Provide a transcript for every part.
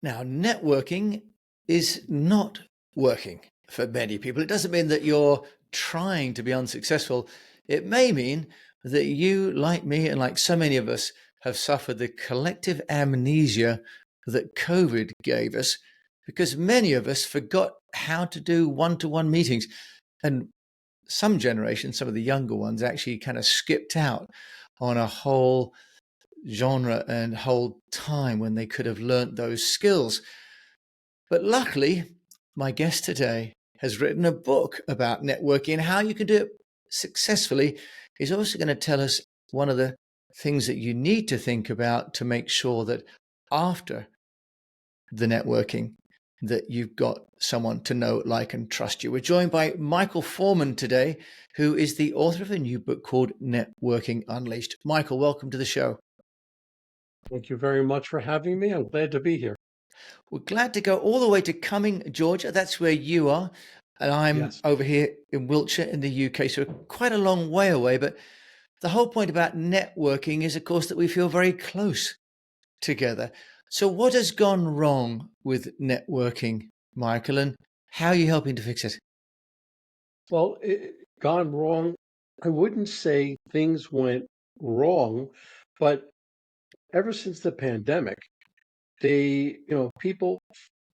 Now, networking is not working for many people. It doesn't mean that you're trying to be unsuccessful. It may mean that you, like me, and like so many of us, have suffered the collective amnesia that COVID gave us because many of us forgot how to do one-to-one meetings. And some generations, some of the younger ones, actually kind of skipped out on a whole genre and whole time when they could have learnt those skills. But luckily, my guest today has written a book about networking and how you can do it successfully. He's also going to tell us one of the things that you need to think about to make sure that after the networking that you've got someone to know, like, and trust you. We're joined by Michael Forman today, who is the author of a new book called Networking Unleashed. Michael, welcome to the show. Thank you very much for having me. I'm glad to be here. We're glad to go all the way to Cumming, Georgia. That's where you are. And I'm Yes. over here in Wiltshire in the UK. So quite a long way away. But the whole point about networking is, of course, that we feel very close together. So what has gone wrong with networking, Michael, and how are you helping to fix it? Well, gone wrong. I wouldn't say things went wrong, but ever since the pandemic, people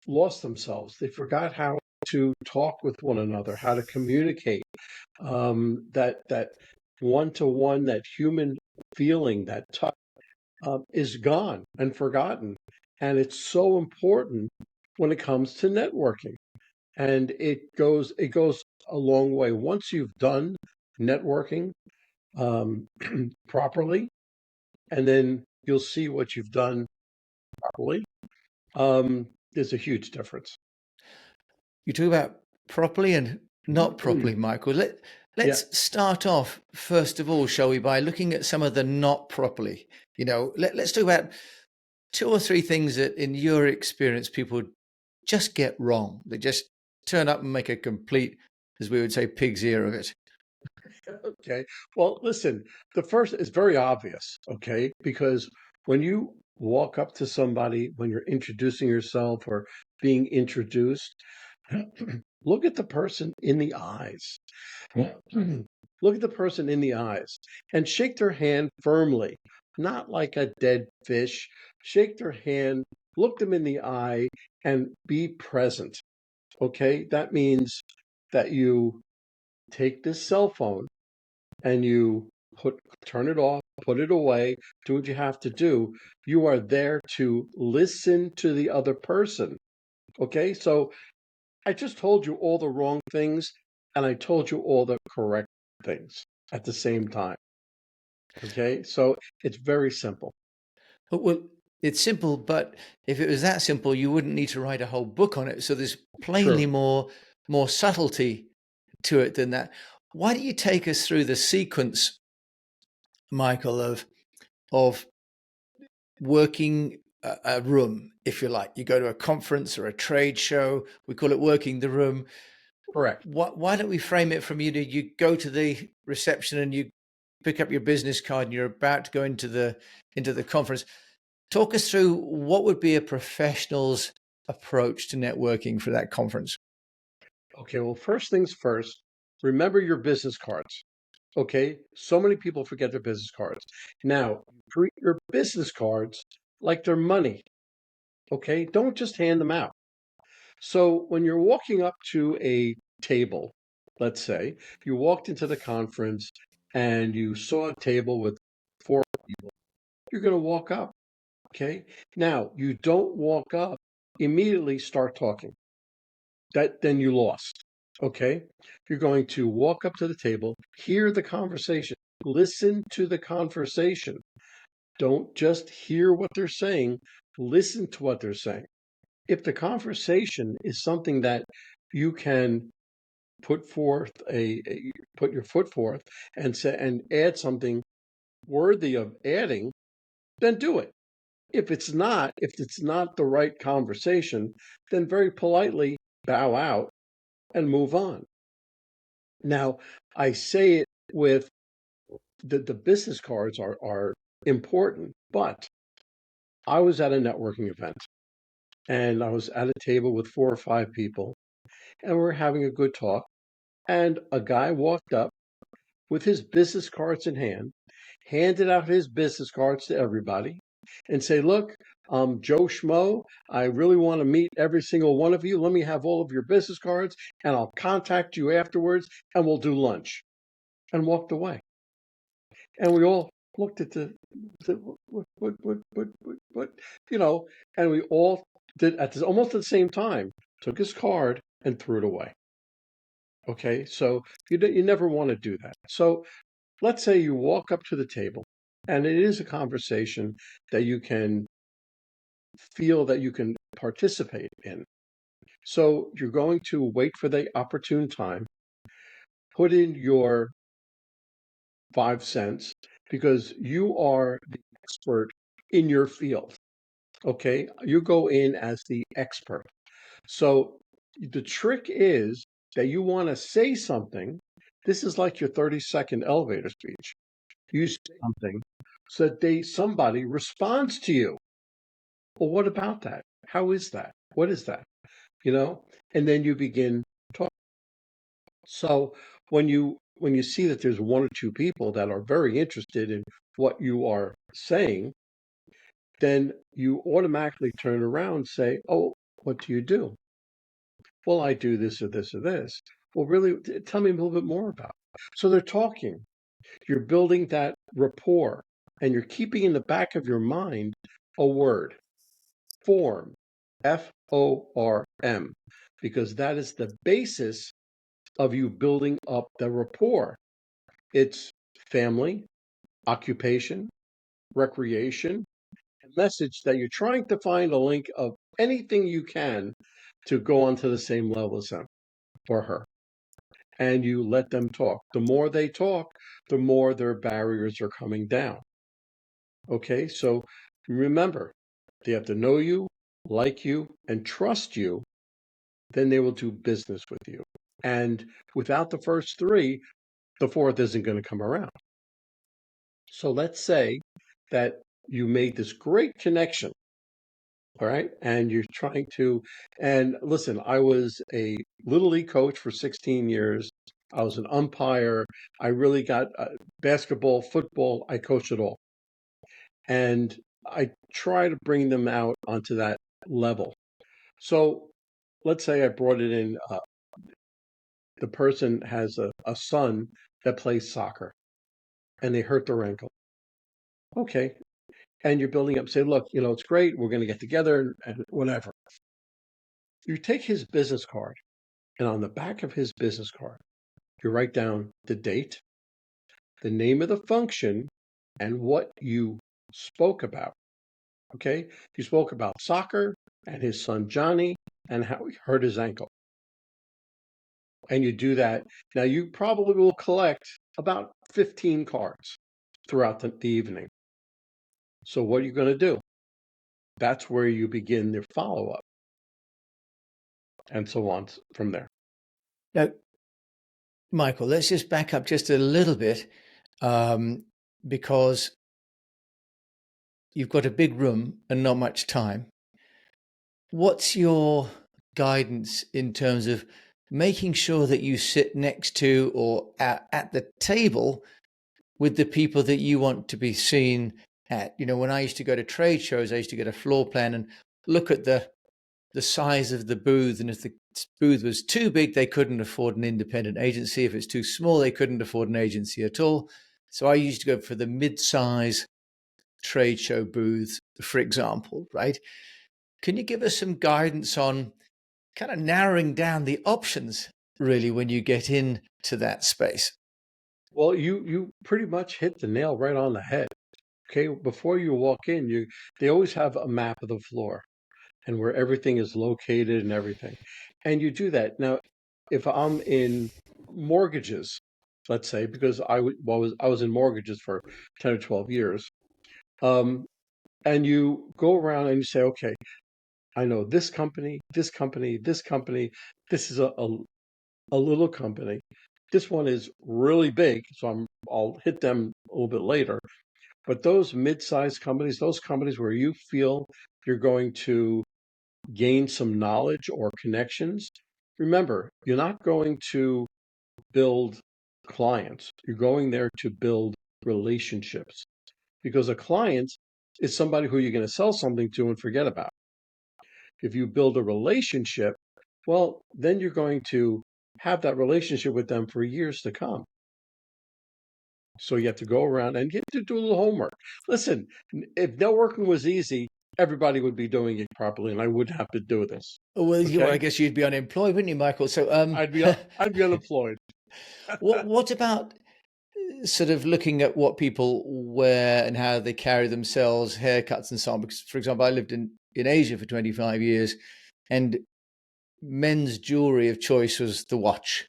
lost themselves. They forgot how to talk with one another, how to communicate. That one to one, that human feeling, that touch, is gone and forgotten, and it's so important when it comes to networking. And it goes a long way. Once you've done networking um, properly, and then you'll see what you've done properly. There's a huge difference. You talk about properly and not properly, Michael. Yeah, Let's start off, first of all, shall we, by looking at some of the not properly. Let's talk about two or three things that, in your experience, people just get wrong. They just turn up and make a complete, as we would say, pig's ear of it. okay. Well, listen, the first is very obvious, okay? Because when you walk up to somebody, when you're introducing yourself or being introduced, look at the person in the eyes. Look at the person in the eyes and shake their hand firmly, not like a dead fish. Shake their hand, look them in the eye, and be present. Okay? That means that you take this cell phone and you turn it off, put it away, do what you have to do. You are there to listen to the other person. Okay? So I just told you all the wrong things and I told you all the correct things at the same time. Okay? So it's very simple. Well, it's simple, but if it was that simple, you wouldn't need to write a whole book on it. So there's plainly True. more subtlety to it than that. Why don't you take us through the sequence, Michael, of working a room, if you like? You go to a conference or a trade show. We call it working the room. Correct. Why don't we frame it from you go to the reception and you pick up your business card and you're about to go into the conference. Talk us through what would be a professional's approach to networking for that conference. Okay, well, first things first, remember your business cards. Okay, so many people forget their business cards. Now, treat your business cards like they're money. Okay, don't just hand them out. So when you're walking up to a table, let's say you walked into the conference and you saw a table with four people, you're going to walk up. Okay, now you don't walk up, immediately start talking. That then you lost. Okay, you're going to walk up to the table, hear the conversation, listen to the conversation. Don't just hear what they're saying, listen to what they're saying. If the conversation is something that you can put forth put your foot forth and say and add something worthy of adding, then do it. If it's not the right conversation, then very politely bow out and move on. Now, I say it with the business cards are important, but I was at a networking event and I was at a table with 4 or 5 people, and we were having a good talk. And a guy walked up with his business cards in hand, handed out his business cards to everybody, and say, "Look, Joe Schmo. I really want to meet every single one of you. Let me have all of your business cards, and I'll contact you afterwards, and we'll do lunch." And walked away. And we all looked at the what, you know, and we all did at this, almost at the same time, took his card and threw it away. Okay, so you never want to do that. So let's say you walk up to the table, and it is a conversation that you can feel that you can participate in. So you're going to wait for the opportune time, put in your 5 cents, because you are the expert in your field. Okay, you go in as the expert. So the trick is that you want to say something. This is like your 30-second elevator speech. You say something so that somebody responds to you. Well, what about that? How is that? What is that? You know, and then you begin talking. So when you see that there's 1 or 2 people that are very interested in what you are saying, then you automatically turn around and say, "Oh, what do you do?" "Well, I do this or this or this." "Well, really, tell me a little bit more about it." So they're talking. You're building that rapport, and you're keeping in the back of your mind a word, form, FORM, because that is the basis of you building up the rapport. It's family, occupation, recreation, and message that you're trying to find a link of anything you can to go onto the same level as them or her. And you let them talk. The more they talk, the more their barriers are coming down. Okay, so remember, they have to know you, like you, and trust you, then they will do business with you. And without the first three, the fourth isn't going to come around. So let's say that you made this great connection, all right, and you're trying to, and listen, I was a little league coach for 16 years. I was an umpire. I really got basketball, football, I coached it all. And I try to bring them out onto that level. So let's say I brought it in, the person has a son that plays soccer and they hurt their ankle. Okay. And you're building up, say, "Look, it's great. We're going to get together and whatever." You take his business card, and on the back of his business card, you write down the date, the name of the function, and what you spoke about. Okay. You spoke about soccer and his son Johnny and how he hurt his ankle. And you do that. Now, you probably will collect about 15 cards throughout the evening. So, what are you going to do? That's where you begin the follow up and so on from there. Now, Michael, let's just back up just a little bit, because you've got a big room and not much time. What's your guidance in terms of making sure that you sit next to or at the table with the people that you want to be seen at? When I used to go to trade shows, I used to get a floor plan and look at the size of the booth. And if the booth was too big, they couldn't afford an independent agency. If it's too small, they couldn't afford an agency at all. So I used to go for the mid-size trade show booths, for example, right? Can you give us some guidance on kind of narrowing down the options really when you get into that space? Well, you pretty much hit the nail right on the head. Okay, before you walk in, they always have a map of the floor and where everything is located and everything. And you do that. Now, if I'm in mortgages, let's say, because I was in mortgages for 10 or 12 years, um, and you go around and you say, "Okay, I know this company, this company, this company. This is a little company. This one is really big, so I'll hit them a little bit later." But those mid-sized companies, those companies where you feel you're going to gain some knowledge or connections, remember, you're not going to build clients. You're going there to build relationships because a client is somebody who you're going to sell something to and forget about. If you build a relationship, well, then you're going to have that relationship with them for years to come. So you have to go around and you have to do a little homework. Listen, if networking was easy, everybody would be doing it properly, and I wouldn't have to do this. Well, I Okay, guess you'd be unemployed, wouldn't you, Michael? So, I'd be unemployed. what about sort of looking at what people wear and how they carry themselves, haircuts and so on? Because, for example, I lived in Asia for 25 years, and men's jewelry of choice was the watch.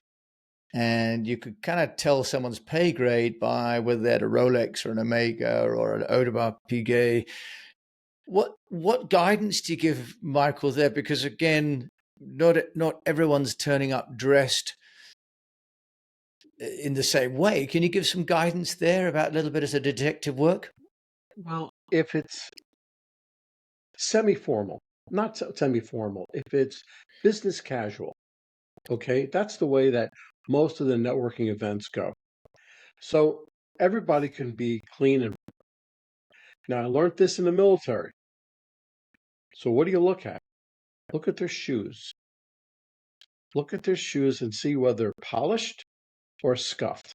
And you could kind of tell someone's pay grade by whether they had a Rolex or an Omega or an Audemars Piguet. What guidance do you give Michael there? Because again, not everyone's turning up dressed in the same way. Can you give some guidance there about a little bit as a detective work? Well, if it's semi-formal, not semi-formal, if it's business casual, okay, that's the way that most of the networking events go. So everybody can be clean and now I learned this in the military. So what do you look at? Look at their shoes. Look at their shoes and see whether they're polished or scuffed.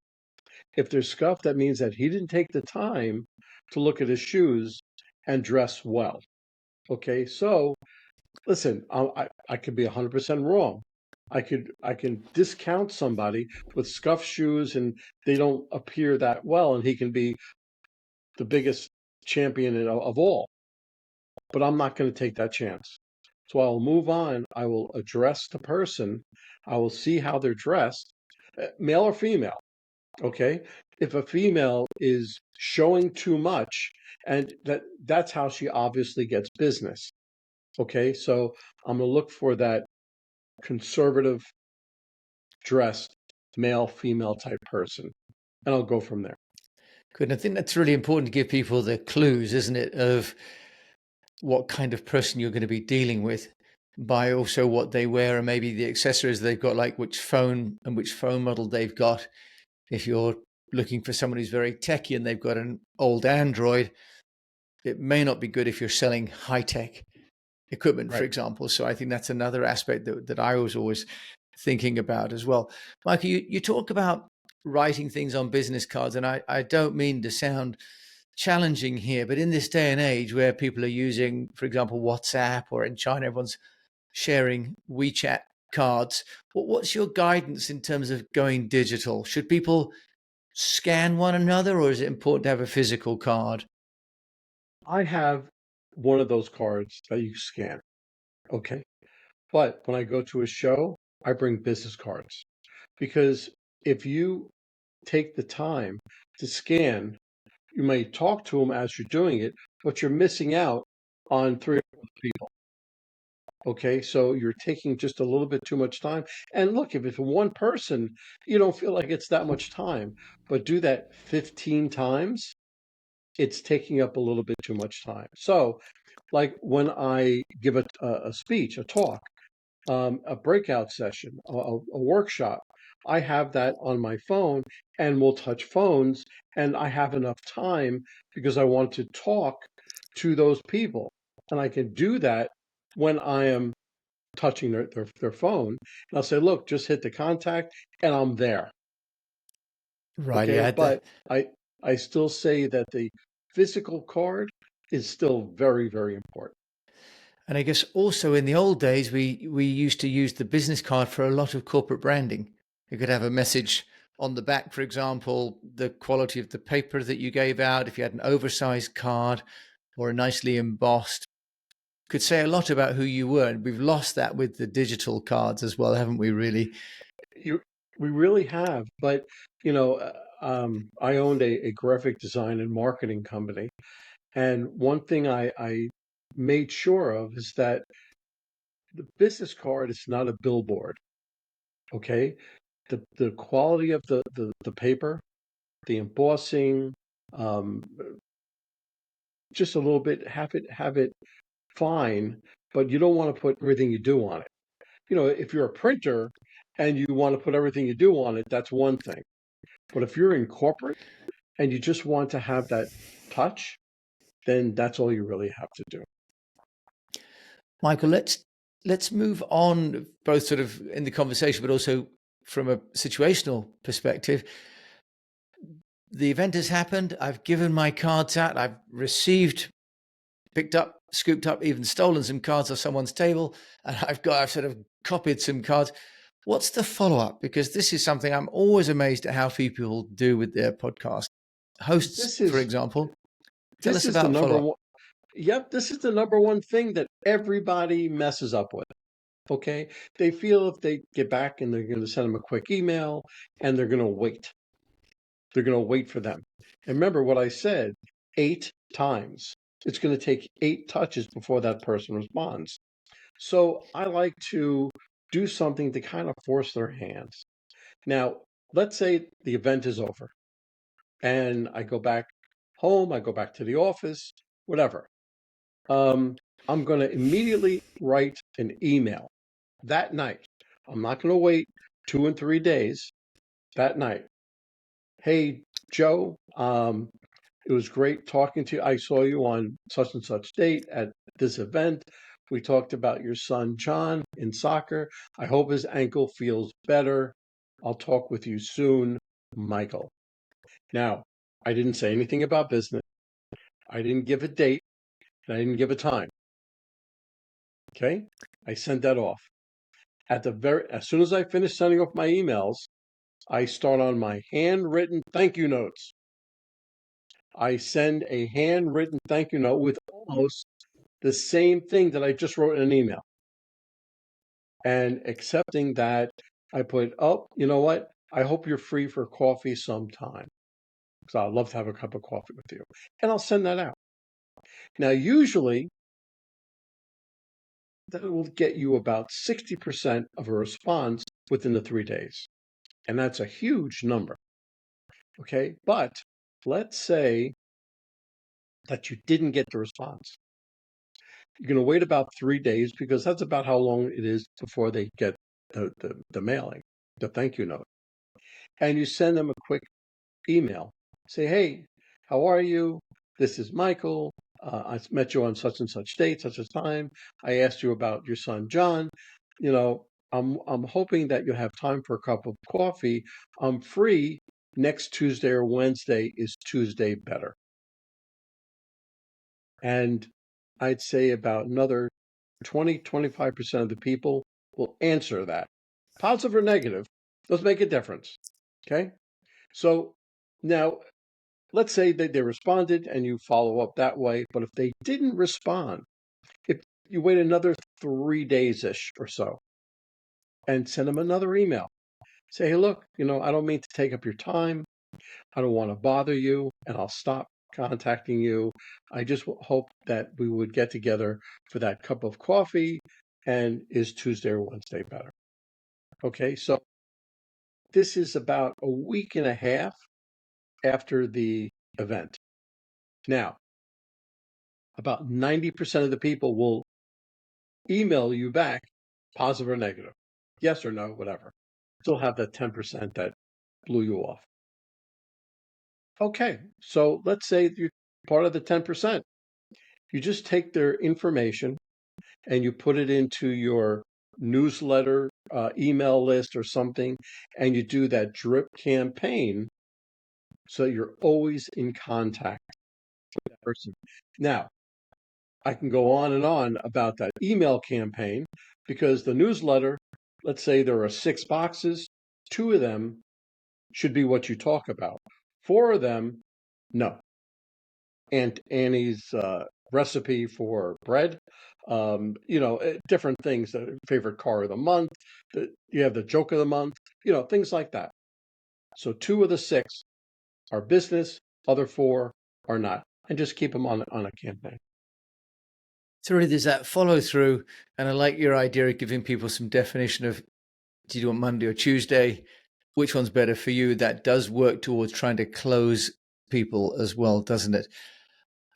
If they're scuffed, that means that he didn't take the time to look at his shoes and dress well. Okay, so listen, I could be 100% wrong. I can discount somebody with scuffed shoes and they don't appear that well, and he can be the biggest champion of all. But I'm not going to take that chance. So I'll move on. I will address the person. I will see how they're dressed, male or female. Okay. If a female is showing too much, and that's how she obviously gets business. Okay. So I'm going to look for that conservative dressed male, female type person, and I'll go from there. Good. And I think that's really important to give people the clues, isn't it, of what kind of person you're going to be dealing with by also what they wear and maybe the accessories they've got, like which phone and which phone model they've got. If you're looking for someone who's very techy and they've got an old Android, it may not be good if you're selling high tech equipment, for Right. example. So I think that's another aspect that I was always thinking about as well. Michael, you talk about writing things on business cards, and I don't mean to sound challenging here, but in this day and age where people are using, for example, WhatsApp, or in China, everyone's sharing WeChat cards, what's your guidance in terms of going digital? Should people scan one another, or is it important to have a physical card? I have one of those cards that you scan. Okay. But when I go to a show, I bring business cards because if you take the time to scan, you may talk to them as you're doing it, but you're missing out on three or four people. Okay, so you're taking just a little bit too much time. And look, if it's one person, you don't feel like it's that much time, but do that 15 times, it's taking up a little bit too much time. So, like when I give a speech, a talk, a breakout session, a workshop. I have that on my phone and we'll touch phones and I have enough time because I want to talk to those people. And I can do that when I am touching their phone. And I'll say, look, just hit the contact and I'm there. Right. Okay. Yeah. But I still say that the physical card is still very, very important. And I guess also in the old days, we used to use the business card for a lot of corporate branding. You could have a message on the back, for example, the quality of the paper that you gave out. If you had an oversized card or a nicely embossed, could say a lot about who you were. And we've lost that with the digital cards as well, haven't we? Really? You, we really have, but I owned a graphic design and marketing company, and one thing I made sure of is that the business card is not a billboard. Okay, the quality of the paper, the embossing, um, just a little bit, have it fine, but you don't want to put everything you do on it. If you're a printer and you want to put everything you do on it, that's one thing. But if you're in corporate and you just want to have that touch, then that's all you really have to do. Michael, let's move on, both sort of in the conversation, but also from a situational perspective. The event has happened. I've given my cards out. I've received, picked up, scooped up, even stolen some cards off someone's table, and I've sort of copied some cards. What's the follow-up? Because this is something I'm always amazed at how people do with their podcast hosts, This for is example. Tell this us is the about number follow-up. one. Yep, this is the number one thing that everybody messes up with. Okay, they feel if they get back and they're going to send them a quick email and they're going to wait. They're going to wait for them. And remember what I said, 8 times. It's going to take 8 touches before that person responds. So I like to do something to kind of force their hands. Now, let's say the event is over and I go back home, I go back to the office, whatever. I'm going to immediately write an email that night. I'm not going to wait 2 and 3 days. That night. Hey, Joe, it was great talking to you. I saw you on such and such date at this event. We talked about your son, John, in soccer. I hope his ankle feels better. I'll talk with you soon, Michael. Now, I didn't say anything about business. I didn't give a date and I didn't give a time. Okay? I sent that off. As soon as I finish sending off my emails, I start on my handwritten thank you notes. I send a handwritten thank you note with almost the same thing that I just wrote in an email. And accepting that, I put, oh, you know what? I hope you're free for coffee sometime. Because I'd love to have a cup of coffee with you. And I'll send that out. Now, usually, that will get you about 60% of a response within the 3 days. And that's a huge number. Okay. But let's say that you didn't get the response. You're going to wait about 3 days because that's about how long it is before they get the mailing, the thank you note. And you send them a quick email. Say, hey, how are you? This is Michael. I met you on such and such date, such a time. I asked you about your son, John. I'm hoping that you'll have time for a cup of coffee. I'm free next Tuesday or Wednesday. Is Tuesday better? And I'd say about another 20-25% of the people will answer that. Positive or negative, doesn't make a difference. Okay? So now let's say that they responded and you follow up that way, but if they didn't respond, if you wait another 3 days-ish or so and send them another email, say, hey, look, I don't mean to take up your time. I don't want to bother you, and I'll stop contacting you. I just hope that we would get together for that cup of coffee. And is Tuesday or Wednesday better? Okay, so this is about a week and a half after the event. Now, about 90% of the people will email you back, positive or negative, yes or no, whatever. Still have that 10% that blew you off. Okay, so let's say you're part of the 10%. You just take their information and you put it into your newsletter, email list or something, and you do that drip campaign so you're always in contact with that person. Now, I can go on and on about that email campaign because the newsletter, let's say there are 6 boxes, 2 of them should be what you talk about. 4 of them, no. Aunt Annie's recipe for bread, different things, the favorite car of the month, you have the joke of the month, things like that. So 2 of the 6 are business, other 4 are not, and just keep them on a campaign. So really there's that follow through, and I like your idea of giving people some definition of, do you do it Monday or Tuesday? Which one's better for you? That does work towards trying to close people as well, doesn't it?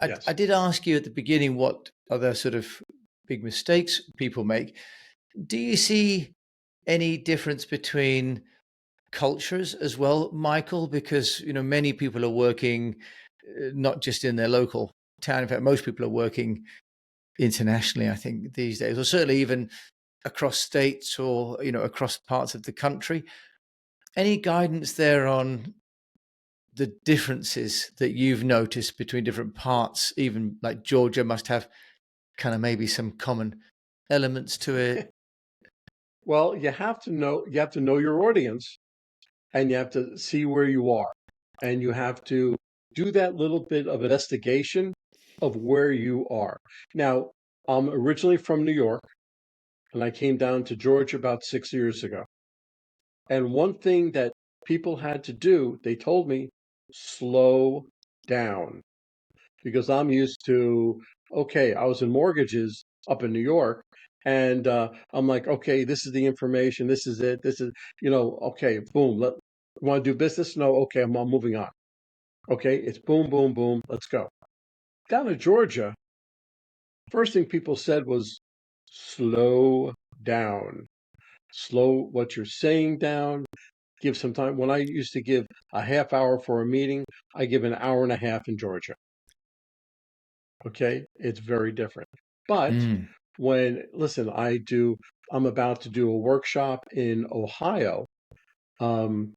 I Yes. did ask you at the beginning what other sort of big mistakes people make. Do you see any difference between cultures as well, Michael? Because many people are working not just in their local town. In fact, most people are working internationally, I think, these days, or certainly even across states or across parts of the country. Any guidance there on the differences that you've noticed between different parts? Even like Georgia must have kind of maybe some common elements to it. Well, you have to know your audience, and you have to see where you are, and you have to do that little bit of investigation of where you are. Now, I'm originally from New York, and I came down to Georgia about 6 years ago. And one thing that people had to do, they told me, slow down. Because I'm used to, okay, I was in mortgages up in New York, and I'm like, okay, this is the information, this is it, this is, okay, boom, want to do business? No, okay, I'm moving on. Okay, it's boom, boom, boom, let's go. Down in Georgia, first thing people said was slow down, slow what you're saying down, give some time. When I used to give a half hour for a meeting, I give an hour and a half in Georgia. Okay, it's very different. But Mm. listen, I'm about to do a workshop in Ohio um,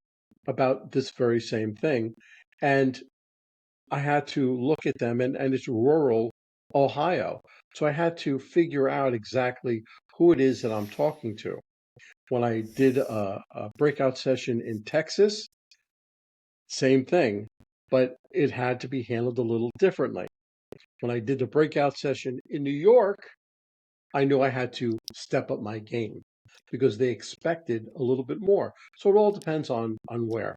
about this very same thing. And I had to look at them, and it's rural Ohio. So I had to figure out exactly who it is that I'm talking to. When I did a breakout session in Texas, same thing, but it had to be handled a little differently. When I did the breakout session in New York, I knew I had to step up my game because they expected a little bit more. So it all depends on where.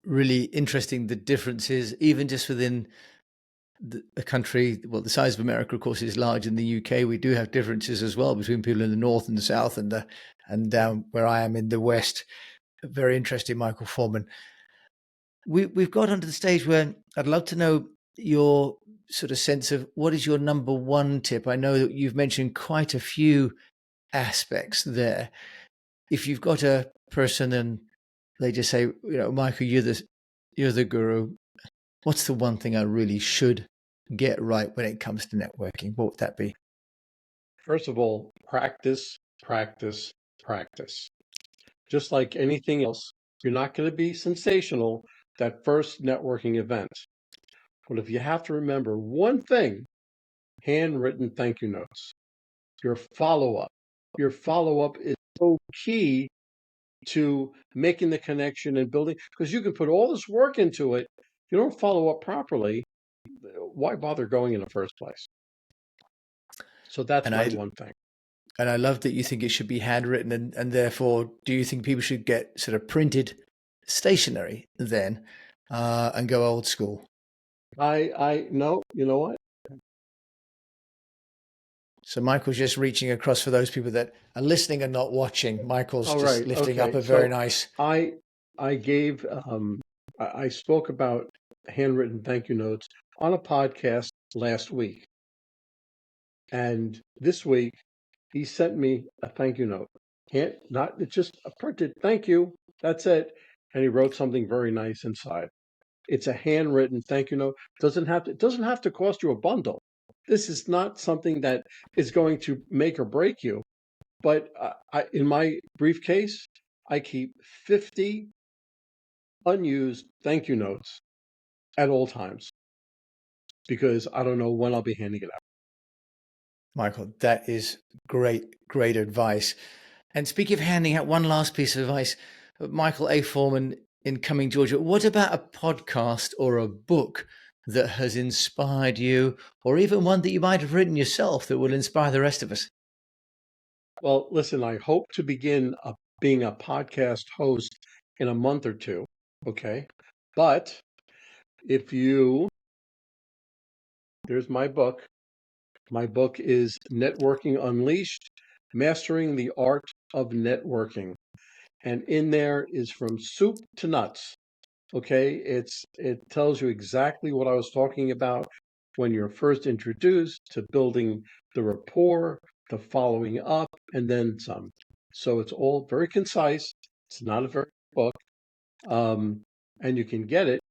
Really interesting, the differences, even just within the country. Well, the size of America, of course, is large. In the UK, we do have differences as well between people in the north and the south, and down where I am in the west. Very interesting, Michael Forman. We've got onto the stage where I'd love to know your sort of sense of what is your number one tip. I know that you've mentioned quite a few aspects there. If you've got a person and they just say, Michael, you're the guru. What's the one thing I really should get right when it comes to networking? What would that be? First of all, practice, practice, practice. Just like anything else, you're not going to be sensational that first networking event. But if you have to remember one thing, handwritten thank you notes, your follow up. Your follow up is so key to making the connection and building, because you can put all this work into it. If you don't follow up properly, why bother going in the first place? So that's And my I one thing. and I love that you think it should be handwritten, and therefore, do you think people should get sort of printed stationery then, and go old school? I no, you know what? So Michael's just reaching across for those people that are listening and not watching. Michael's All just right, lifting up okay. a very So nice. I I gave I spoke about handwritten thank you notes on a podcast last week, and this week he sent me a thank you note. Not it's just a printed thank you. That's it. And he wrote something very nice inside. It's a handwritten thank you note. It doesn't have to cost you a bundle. This is not something that is going to make or break you. But in my briefcase, I keep 50 unused thank you notes at all times because I don't know when I'll be handing it out. Michael, that is great, great advice. And speaking of handing out, one last piece of advice, Michael A. Forman in Coming Georgia. What about a podcast or a book that has inspired you, or even one that you might have written yourself that will inspire the rest of us? Well, listen, I hope to begin being a podcast host in a month or two. Okay. But if you, there's my book. My book is Networking Unleashed, Mastering the Art of Networking. And in there is from soup to nuts. Okay, it tells you exactly what I was talking about when you're first introduced to building the rapport, the following up, and then some. So it's all very concise. It's not a very big book. And you can get it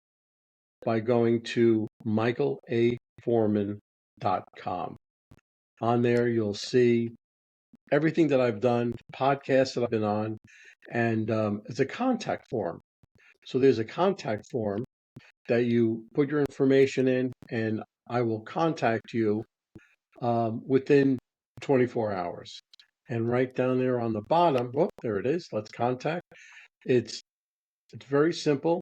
by going to michaelaforman.com. On there, you'll see everything that I've done, podcasts that I've been on, and it's a contact form. So there's a contact form that you put your information in, and I will contact you within 24 hours. And right down there on the bottom, oh, there it is. Let's contact. It's very simple.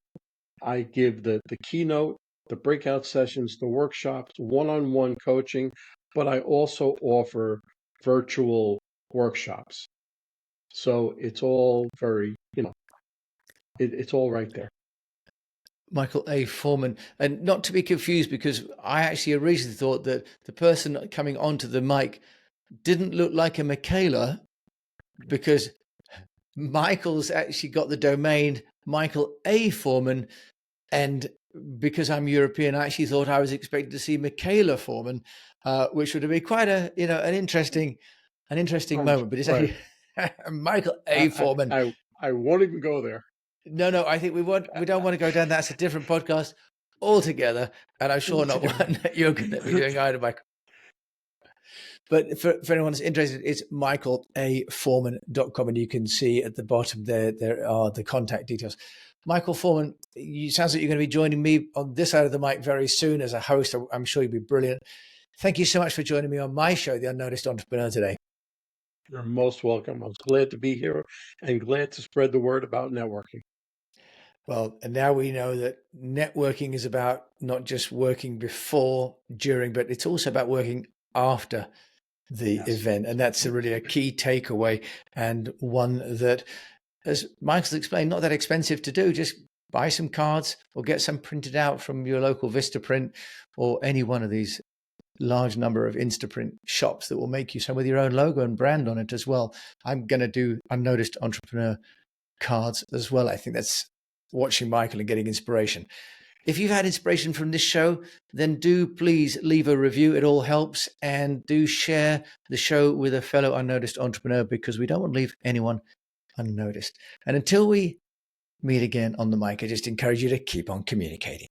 I give the keynote, the breakout sessions, the workshops, one-on-one coaching, but I also offer virtual workshops. So it's all very, it's all right there. Michael A. Forman, and not to be confused, because I actually originally thought that the person coming onto the mic didn't look like a Michaela, because Michael's actually got the domain Michael A. Forman, and because I'm European, I actually thought I was expected to see Michaela Forman, which would have been quite an interesting moment. But it's Right. actually Michael A. Forman. I won't even go there. No, I think we don't want to go down. That's a different podcast altogether, and I'm sure not one that you're going to be doing either, Michael. But for anyone that's interested, it's michaelaforman.com, and you can see at the bottom there are the contact details. Michael Forman, sounds like you're going to be joining me on this side of the mic very soon as a host. I'm sure you'll be brilliant. Thank you so much for joining me on my show, The Unnoticed Entrepreneur, today. You're most welcome. I'm glad to be here and glad to spread the word about networking. Well, and now we know that networking is about not just working before, during, but it's also about working after the event. And that's really a key takeaway, and one that, as Michael explained, not that expensive to do. Just buy some cards or get some printed out from your local Vistaprint or any one of these large number of Instaprint shops that will make you some with your own logo and brand on it as well. I'm going to do Unnoticed Entrepreneur cards as well. I think that's watching Michael and getting inspiration. If you've had inspiration from this show, then do please leave a review. It all helps. And do share the show with a fellow unnoticed entrepreneur, because we don't want to leave anyone unnoticed. And until we meet again on the mic, I just encourage you to keep on communicating.